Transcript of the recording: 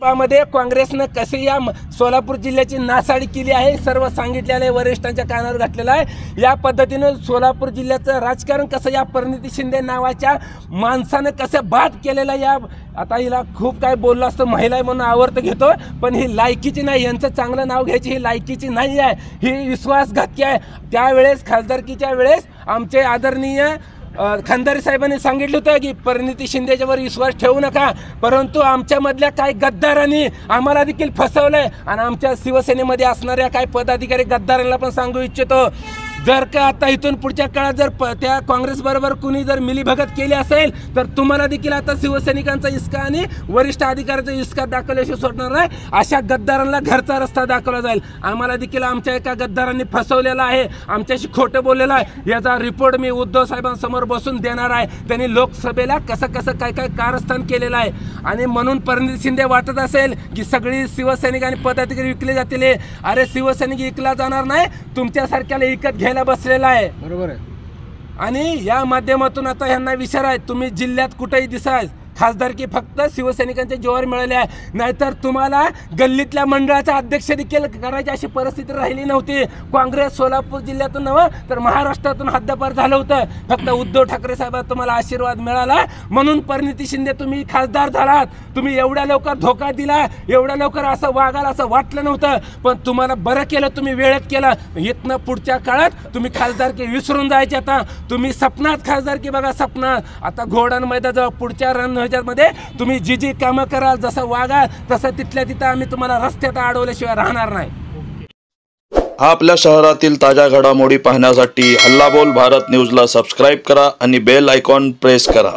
मध्ये काँग्रेसनं कसे या सोलापूर जिल्ह्याची नासाडी केली आहे सर्व सांगितलेलं आहे, वरिष्ठांच्या कानावर घातलेलं आहे। या पद्धतीनं सोलापूर जिल्ह्याचं राजकारण कसं या परिणिती शिंदे नावाच्या माणसानं कसं बाद केलेलं या आता हिला खूप काय बोललं असतं, महिला आहे म्हणून आवर्त घेतो, पण ही लायकीची नाही, यांचं चांगलं नाव घ्यायची ही लायकीची नाही आहे, ही विश्वासघातकी आहे। त्यावेळेस खासदारकीच्या वेळेस आमचे आदरणीय खंदारे साहेबांनी सांगितलं होतं की परिणिती शिंदेच्यावर विश्वास ठेवू नका, परंतु आमच्यामधल्या काही गद्दारांनी आम्हाला देखील फसवलंय आणि आमच्या शिवसेनेमध्ये असणाऱ्या काही पदाधिकारी गद्दारांना पण सांगू इच्छितो, जर का आता इथून पुढच्या काळात जर त्या काँग्रेसबरोबर कुणी जर मिलीभगत केली असेल तर तुम्हाला देखील आता शिवसैनिकांचा इसका आणि वरिष्ठ अधिकाऱ्याचा इसका दाखवल्याशिवाय सोडणार नाही। अशा गद्दारांना घरचा रस्ता दाखवला जाईल। आम्हाला देखील आमच्या एका गद्दारांनी फसवलेलं आहे, आमच्याशी खोटं बोललेलं आहे, याचा रिपोर्ट मी उद्धव साहेबांसमोर बसून देणार आहे। त्यांनी लोकसभेला कसं कसं काय काय कारस्थान केलेलं आहे आणि म्हणून परिणिती शिंदे वाटत असेल की सगळी शिवसैनिक आणि पदाधिकारी विकले जातील, अरे शिवसैनिक विकला जाणार नाही, तुमच्यासारख्याला विकत घ्यायला बसलेला आहे। बरोबर आहे। आणि या माध्यमातून आता यांना विचार आहे, तुम्ही जिल्ह्यात कुठेही दिसाल खासदारकी फक्त शिवसैनिकांच्या जीवावर मिळाली आहे, नाहीतर तुम्हाला गल्लीतल्या मंडळाचा अध्यक्ष देखील करायची अशी परिस्थिती राहिली नव्हती। काँग्रेस सोलापूर जिल्ह्यातून नव्हे तर महाराष्ट्रातून हद्दपार झालं होतं, फक्त उद्धव ठाकरे साहेबांचा तुम्हाला आशीर्वाद मिळाला म्हणून परिणिती शिंदे तुम्ही खासदार झालात। तुम्ही एवढ्या लवकर धोका दिला, एवढ्या लवकर असं वागाल असं वाटलं नव्हतं, पण तुम्हाला बरं केलं, तुम्ही वेळेत केलं। इथनं पुढच्या काळात तुम्ही खासदारकी विसरून जायचे, आता तुम्ही सपनात खासदारकी बघा, सपनात। आता घोडान मैदानाजवळ पुढच्या मध्ये तुम्ही जी जी कामं कराल, जसं वागाल तसं तिथल्या तिथं आम्ही तुम्हाला रस्त्यात अडवल्याशिवाय राहणार नाही। आपल्या शहरातील ताज्या घडामोडी पाहण्यासाठी हल्ला बोल भारत न्यूजला सबस्क्राईब करा आणि बेल आयकॉन प्रेस करा।